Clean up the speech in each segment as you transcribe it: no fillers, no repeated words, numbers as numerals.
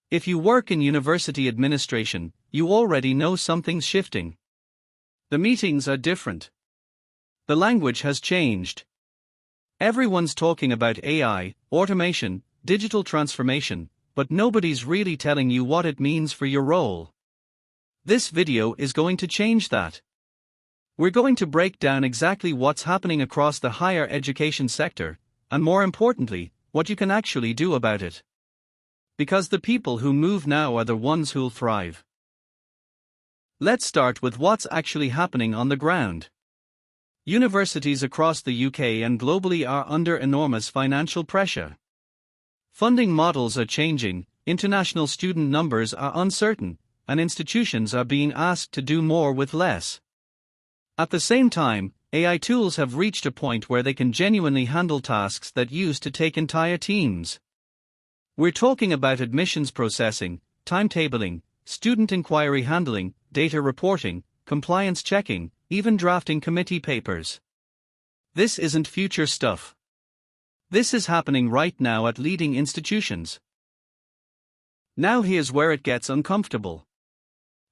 If you work in university administration, you already know something's shifting. The meetings are different. The language has changed. Everyone's talking about AI, automation, digital transformation, but nobody's really telling you what it means for your role. This video is going to change that. We're going to break down exactly what's happening across the higher education sector, and more importantly, what you can actually do about it. Because the people who move now are the ones who'll thrive. Let's start with what's actually happening on the ground. Universities across the UK and globally are under enormous financial pressure. Funding models are changing, international student numbers are uncertain, and institutions are being asked to do more with less. At the same time, AI tools have reached a point where they can genuinely handle tasks that used to take entire teams. We're talking about admissions processing, timetabling, student inquiry handling, data reporting, compliance checking, even drafting committee papers. This isn't future stuff. This is happening right now at leading institutions. Now here's where it gets uncomfortable.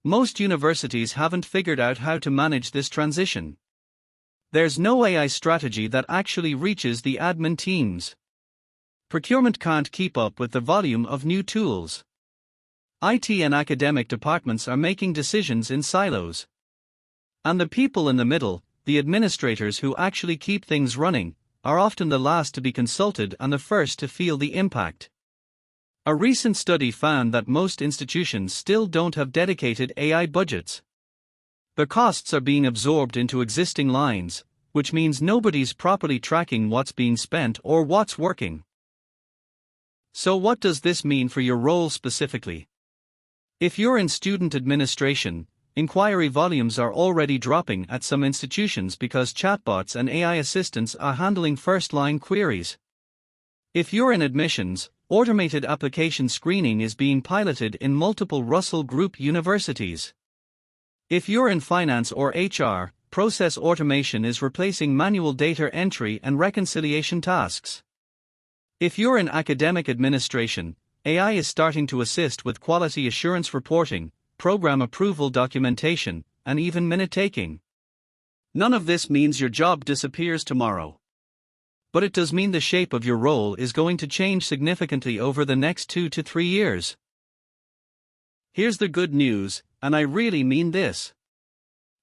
Most universities haven't figured out how to manage this transition. There's no AI strategy that actually reaches the admin teams. Procurement can't keep up with the volume of new tools. IT and academic departments are making decisions in silos. And the people in the middle, the administrators who actually keep things running, are often the last to be consulted and the first to feel the impact. A recent study found that most institutions still don't have dedicated AI budgets. The costs are being absorbed into existing lines, which means nobody's properly tracking what's being spent or what's working. So what does this mean for your role specifically? If you're in student administration, inquiry volumes are already dropping at some institutions because chatbots and AI assistants are handling first-line queries. If you're in admissions, automated application screening is being piloted in multiple Russell Group universities. If you're in finance or HR, process automation is replacing manual data entry and reconciliation tasks. If you're in academic administration, AI is starting to assist with quality assurance reporting, program approval documentation, and even minute-taking. None of this means your job disappears tomorrow. But it does mean the shape of your role is going to change significantly over the next 2 to 3 years. Here's the good news, and I really mean this.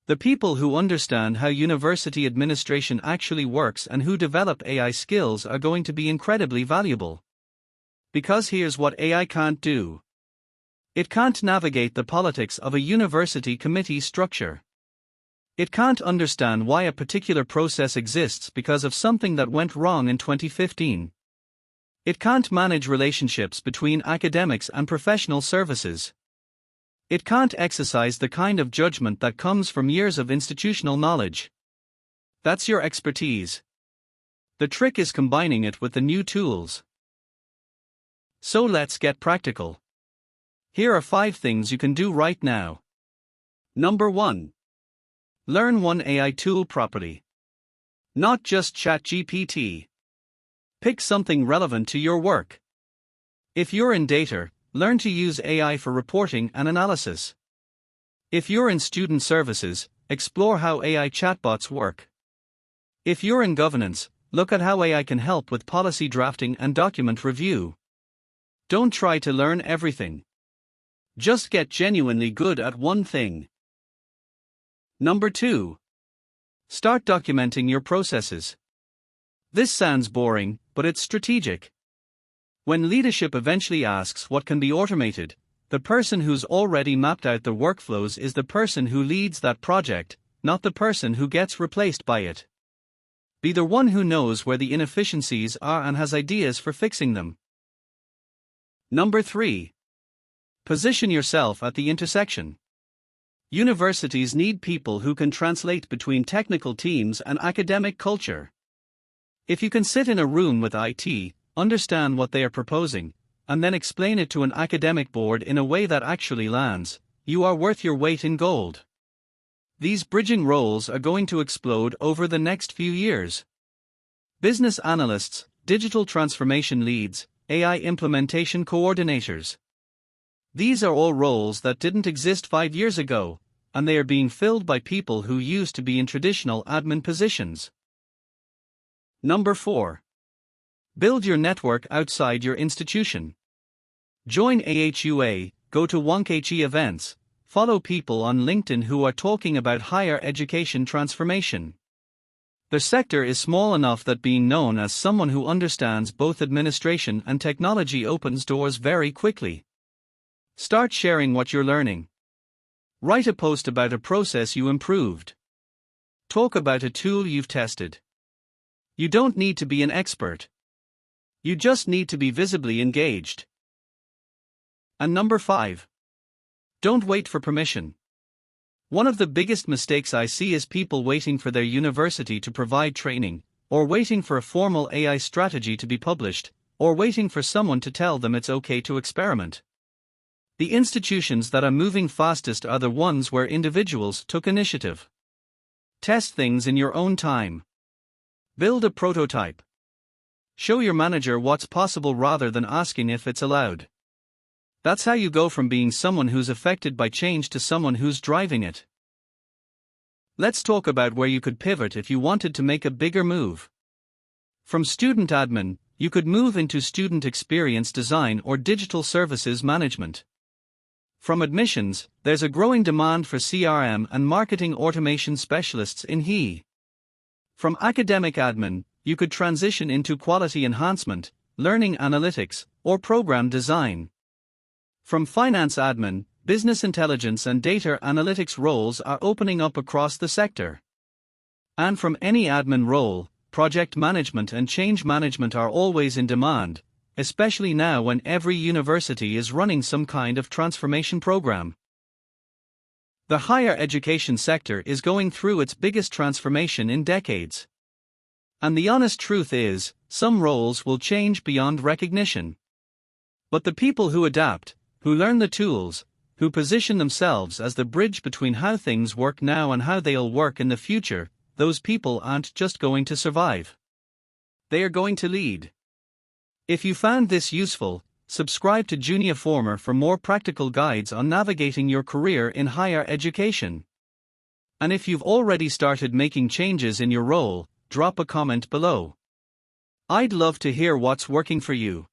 The people who understand how university administration actually works and who develop AI skills are going to be incredibly valuable. Because here's what AI can't do. It can't navigate the politics of a university committee structure. It can't understand why a particular process exists because of something that went wrong in 2015. It can't manage relationships between academics and professional services. It can't exercise the kind of judgment that comes from years of institutional knowledge. That's your expertise. The trick is combining it with the new tools. So let's get practical. Here are 5 things you can do right now. Number 1. Learn one AI tool properly. Not just ChatGPT. Pick something relevant to your work. If you're in data, learn to use AI for reporting and analysis. If you're in student services, explore how AI chatbots work. If you're in governance, look at how AI can help with policy drafting and document review. Don't try to learn everything. Just get genuinely good at one thing. Number 2. Start documenting your processes. This sounds boring, but it's strategic. When leadership eventually asks what can be automated, the person who's already mapped out the workflows is the person who leads that project, not the person who gets replaced by it. Be the one who knows where the inefficiencies are and has ideas for fixing them. Number 3. Position yourself at the intersection. Universities need people who can translate between technical teams and academic culture. If you can sit in a room with IT, understand what they are proposing, and then explain it to an academic board in a way that actually lands, you are worth your weight in gold. These bridging roles are going to explode over the next few years. Business analysts, digital transformation leads, AI implementation coordinators. These are all roles that didn't exist 5 years ago, and they are being filled by people who used to be in traditional admin positions. Number 4. Build your network outside your institution. Join AHUA, go to WONKHE events, follow people on LinkedIn who are talking about higher education transformation. The sector is small enough that being known as someone who understands both administration and technology opens doors very quickly. Start sharing what you're learning. Write a post about a process you improved. Talk about a tool you've tested. You don't need to be an expert. You just need to be visibly engaged. And number 5. Don't wait for permission. One of the biggest mistakes I see is people waiting for their university to provide training, or waiting for a formal AI strategy to be published, or waiting for someone to tell them it's okay to experiment. The institutions that are moving fastest are the ones where individuals took initiative. Test things in your own time. Build a prototype. Show your manager what's possible rather than asking if it's allowed. That's how you go from being someone who's affected by change to someone who's driving it. Let's talk about where you could pivot if you wanted to make a bigger move. From student admin, you could move into student experience design or digital services management. From admissions, there's a growing demand for CRM and marketing automation specialists in HE. From academic admin, you could transition into quality enhancement, learning analytics, or program design. From finance admin, business intelligence and data analytics roles are opening up across the sector. And from any admin role, project management and change management are always in demand, especially now when every university is running some kind of transformation program. The higher education sector is going through its biggest transformation in decades. And the honest truth is, some roles will change beyond recognition. But the people who adapt, who learn the tools, who position themselves as the bridge between how things work now and how they'll work in the future, those people aren't just going to survive. They are going to lead. If you found this useful, subscribe to Junior Former for more practical guides on navigating your career in higher education. And if you've already started making changes in your role, drop a comment below. I'd love to hear what's working for you.